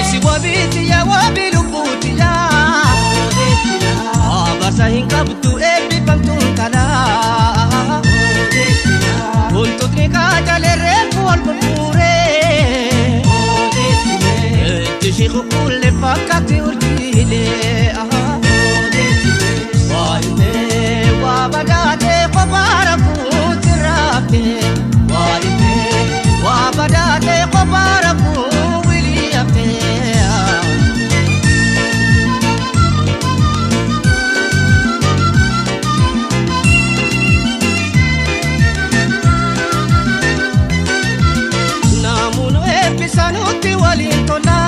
Si wabiti ya wabi lubuti ya Abasa hinga butu ebi pamtuntala Untut nika jalere kual kupure Tishiku kulle fakati urjile Waime wabadate kwabara kutirape Waime wabadate kwabara kuwiliyape Namuno episanuti walintola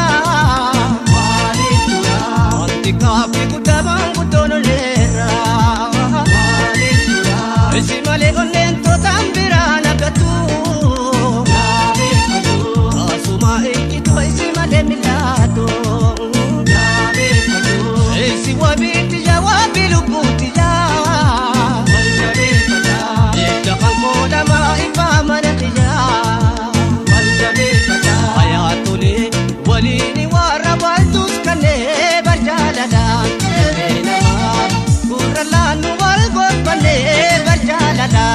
Antikapi kudabang kudono lera Esimale onento tambira nagatu Asuma ikitu esimale milato Esi wabiti ya wabilubuti ya Ejdakan koda maipa manatiya Ayatuli walini warabaltus kane barjalada Kuralanu walgot bane barjalada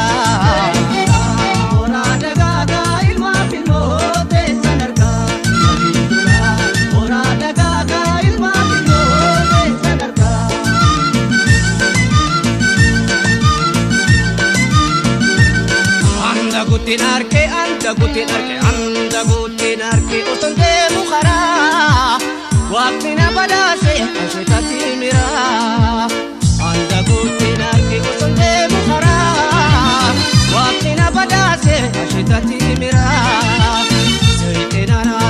Ora dagaga ilma pilmote sanarga Ora dagaga ilma pilmote sanarga Anda gutin arke Otonde mukhara Waqti na badase Ashitati mira Anda gutin arke Otonde mukhara Waqti na badase Ashitati mira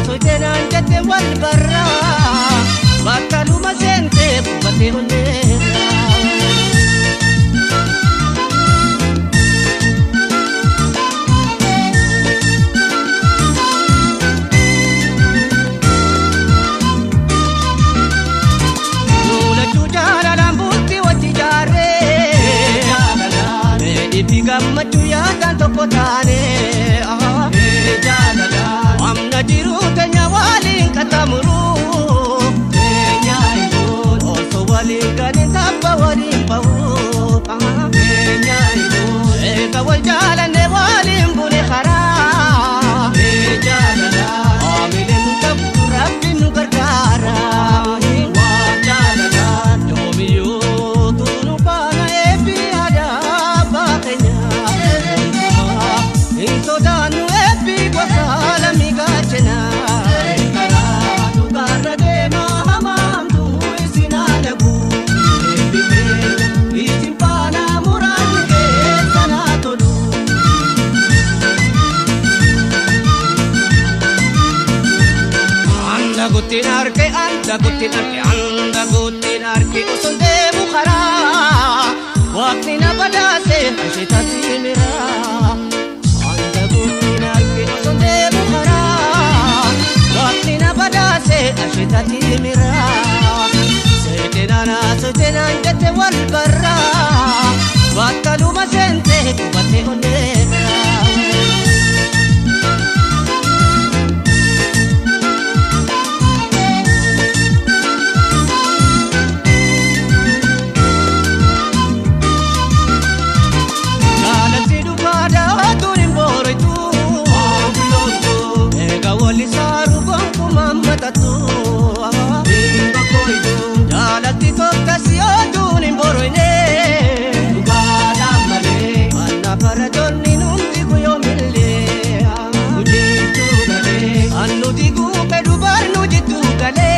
Soitena jate wal barra Batalu mazente Bubate hundera Gammachuu yaadaan tokko taane Amna jiru teenya waliin qaxxaamuru Osoo waliin galiin tabba waliin bahu Eega wal jaalanne waliin bune karaa Aamileen nu qabdu rabbiin nu gargaara Yoomiyyuu tunu baana eebbi aadaa baakenya Intodanu epi kwasala migachena Karatu karadema hamamtu isinadagu Epi kena isimpana murati kesana tolu Anda gutin arke Osonde mukhara Waqti na badase ashitati mira Ashitati mira Setenana jate wal barra Batalu mazente kubate honera Galati dubada turin boroitu Ega wali saru gonku mammatatu Jalati tokkasi oduun boroine Dugala male Anna paradonni nundi kuyo mille Ujitu gale Annu digu pedu barnu jitu gale